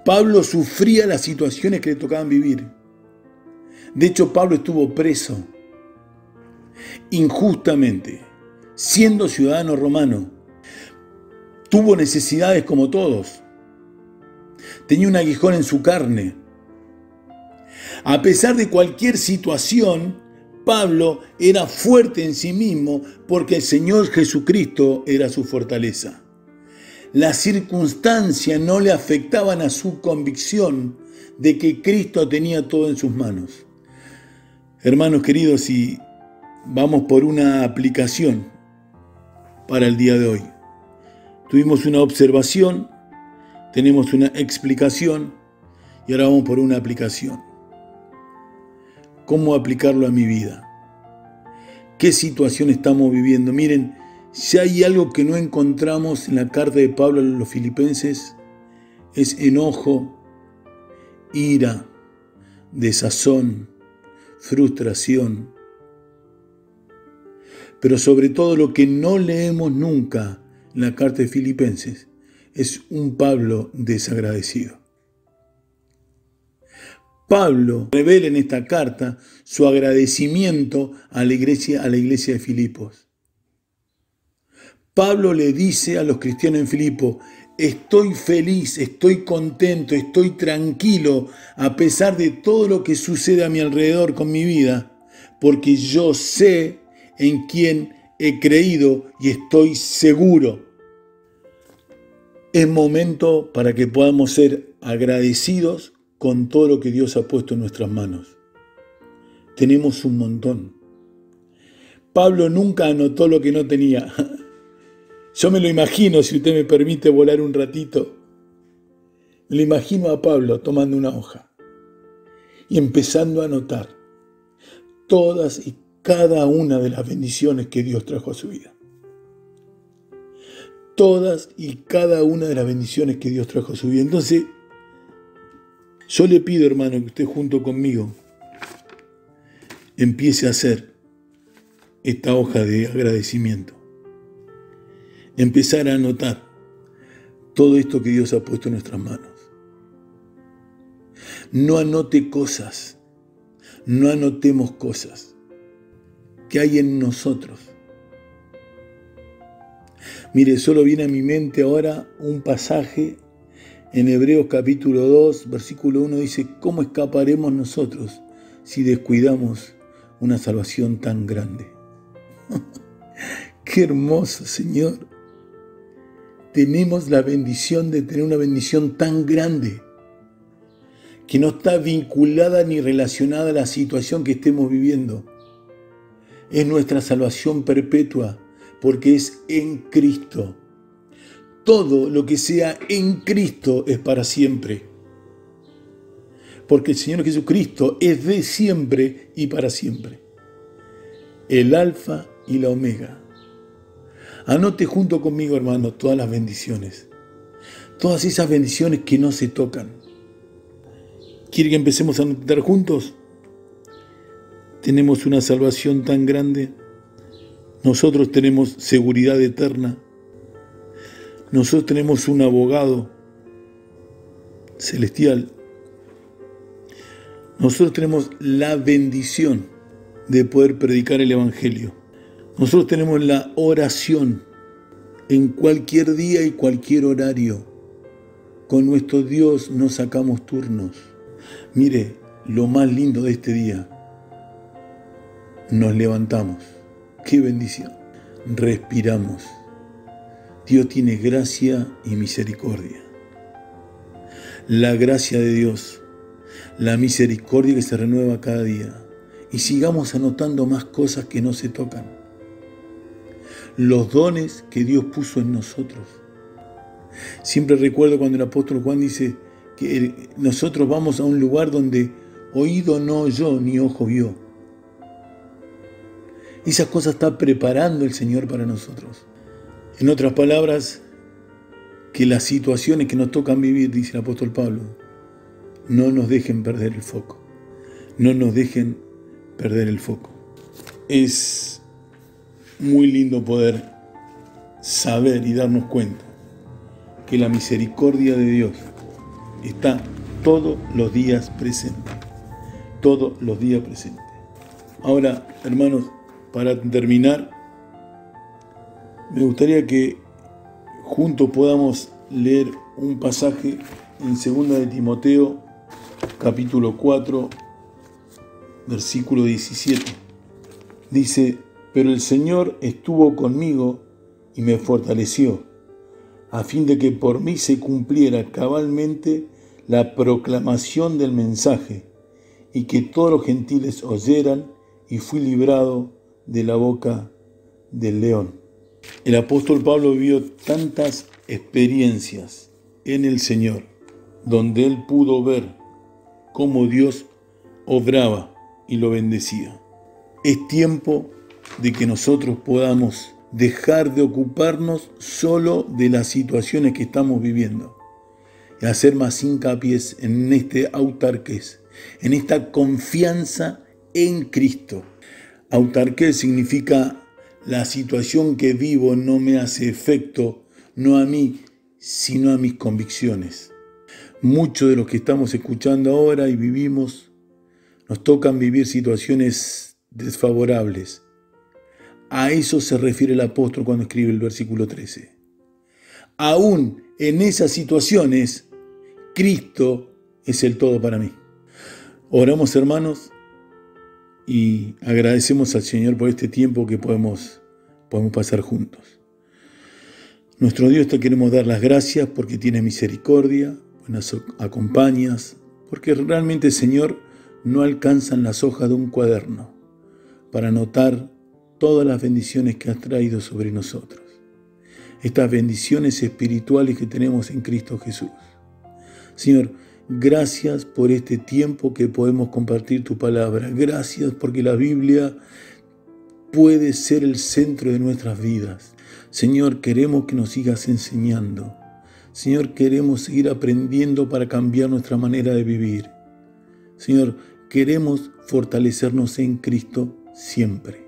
Pablo sufría las situaciones que le tocaban vivir. De hecho, Pablo estuvo preso injustamente, siendo ciudadano romano. Tuvo necesidades como todos. Tenía un aguijón en su carne. A pesar de cualquier situación, Pablo era fuerte en sí mismo porque el Señor Jesucristo era su fortaleza. Las circunstancias no le afectaban a su convicción de que Cristo tenía todo en sus manos. Hermanos queridos, si vamos por una aplicación para el día de hoy. Tuvimos una observación, tenemos una explicación y ahora vamos por una aplicación. ¿Cómo aplicarlo a mi vida? ¿Qué situación estamos viviendo? Miren, si hay algo que no encontramos en la carta de Pablo a los filipenses, es enojo, ira, desazón, frustración. Pero sobre todo lo que no leemos nunca en la carta de Filipenses es un Pablo desagradecido. Pablo revela en esta carta su agradecimiento a la iglesia de Filipos. Pablo le dice a los cristianos en Filipo, estoy feliz, estoy contento, estoy tranquilo a pesar de todo lo que sucede a mi alrededor con mi vida, porque yo sé en quién he creído y estoy seguro. Es momento para que podamos ser agradecidos con todo lo que Dios ha puesto en nuestras manos. Tenemos un montón. Pablo nunca anotó lo que no tenía. Yo me lo imagino, si usted me permite volar un ratito. Me lo imagino a Pablo tomando una hoja y empezando a anotar todas y cada una de las bendiciones que Dios trajo a su vida. Todas y cada una de las bendiciones que Dios trajo a su vida. Entonces, yo le pido, hermano, que usted junto conmigo empiece a hacer esta hoja de agradecimiento. Empezar a anotar todo esto que Dios ha puesto en nuestras manos. No anote cosas, no anotemos cosas que hay en nosotros. Mire, solo viene a mi mente ahora un pasaje en Hebreos capítulo 2, versículo 1, dice: ¿cómo escaparemos nosotros si descuidamos una salvación tan grande? ¡Qué hermoso, Señor! Tenemos la bendición de tener una bendición tan grande que no está vinculada ni relacionada a la situación que estemos viviendo. Es nuestra salvación perpetua, porque es en Cristo. Todo lo que sea en Cristo es para siempre. Porque el Señor Jesucristo es de siempre y para siempre. El Alfa y la Omega. Anote junto conmigo, hermano, todas las bendiciones. Todas esas bendiciones que no se tocan. ¿Quiere que empecemos a anotar juntos? Tenemos una salvación tan grande. Nosotros tenemos seguridad eterna. Nosotros tenemos un abogado celestial. Nosotros tenemos la bendición de poder predicar el Evangelio. Nosotros tenemos la oración en cualquier día y cualquier horario. Con nuestro Dios nos sacamos turnos. Mire, lo más lindo de este día. Nos levantamos. ¡Qué bendición! Respiramos. Dios tiene gracia y misericordia. La gracia de Dios, la misericordia que se renueva cada día. Y sigamos anotando más cosas que no se tocan. Los dones que Dios puso en nosotros. Siempre recuerdo cuando el apóstol Juan dice que nosotros vamos a un lugar donde oído no oyó ni ojo vio. Esas cosas está preparando el Señor para nosotros. En otras palabras, que las situaciones que nos tocan vivir, dice el apóstol Pablo, no nos dejen perder el foco. No nos dejen perder el foco. Es muy lindo poder saber y darnos cuenta que la misericordia de Dios está todos los días presente. Todos los días presente. Ahora, hermanos, para terminar, me gustaría que juntos podamos leer un pasaje en 2 de Timoteo, capítulo 4, versículo 17. Dice: pero el Señor estuvo conmigo y me fortaleció, a fin de que por mí se cumpliera cabalmente la proclamación del mensaje, y que todos los gentiles oyeran, y fui librado de la boca del león. El apóstol Pablo vivió tantas experiencias en el Señor, donde él pudo ver cómo Dios obraba y lo bendecía. Es tiempo de que nosotros podamos dejar de ocuparnos solo de las situaciones que estamos viviendo y hacer más hincapié en este autarqués, en esta confianza en Cristo. Autarqués significa la situación que vivo no me hace efecto, no a mí, sino a mis convicciones. Muchos de los que estamos escuchando ahora y vivimos, nos tocan vivir situaciones desfavorables. A eso se refiere el apóstol cuando escribe el versículo 13. Aún en esas situaciones, Cristo es el todo para mí. Oramos, hermanos, y agradecemos al Señor por este tiempo que podemos pasar juntos. Nuestro Dios, te queremos dar las gracias porque tienes misericordia, pues nos acompañas, porque realmente, Señor, no alcanzan las hojas de un cuaderno para anotar todas las bendiciones que has traído sobre nosotros. Estas bendiciones espirituales que tenemos en Cristo Jesús. Señor, gracias por este tiempo que podemos compartir tu palabra. Gracias porque la Biblia puede ser el centro de nuestras vidas. Señor, queremos que nos sigas enseñando. Señor, queremos seguir aprendiendo para cambiar nuestra manera de vivir. Señor, queremos fortalecernos en Cristo siempre.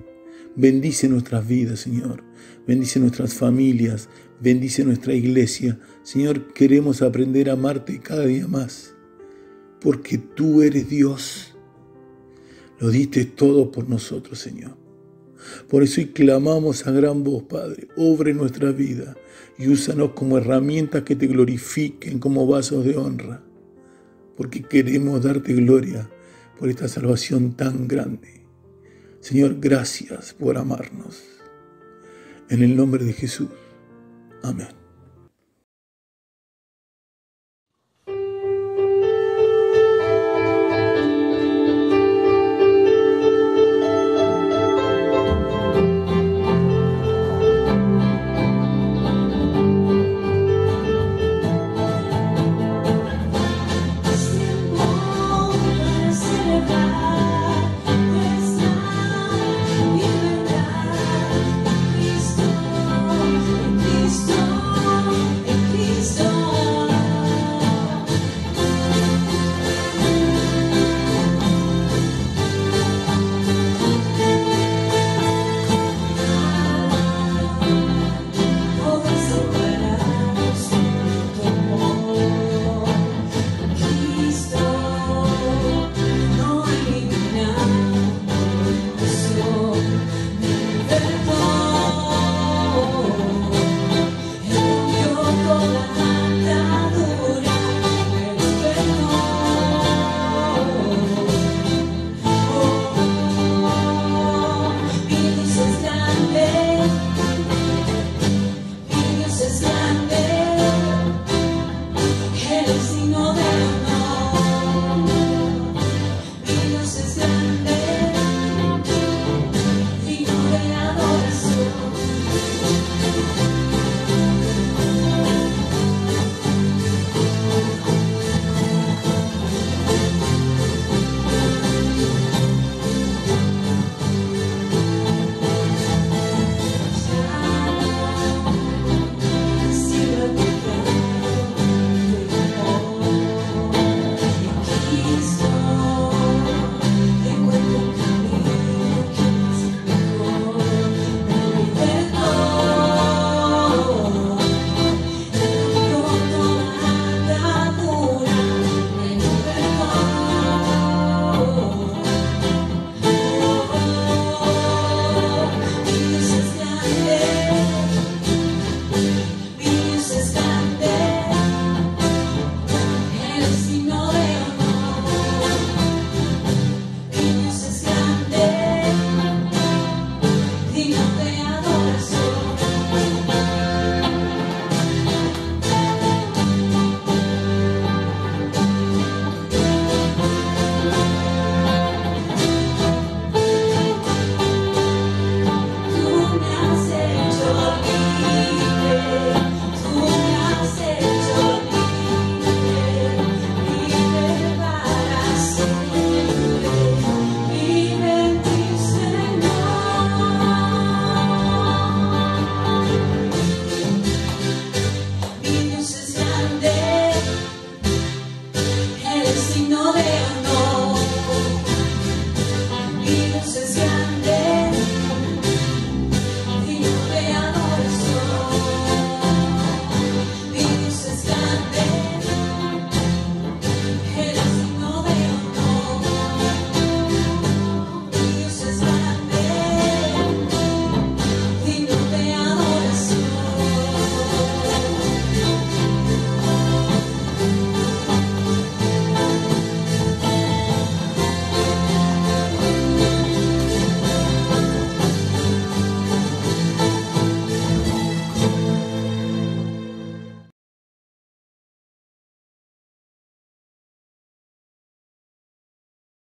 Bendice nuestras vidas, Señor. Bendice nuestras familias. Bendice nuestra iglesia. Señor, queremos aprender a amarte cada día más. Porque tú eres Dios. Lo diste todo por nosotros, Señor. Por eso y clamamos a gran voz, Padre, obra en nuestra vida y úsanos como herramientas que te glorifiquen, como vasos de honra, porque queremos darte gloria por esta salvación tan grande. Señor, gracias por amarnos. En el nombre de Jesús. Amén.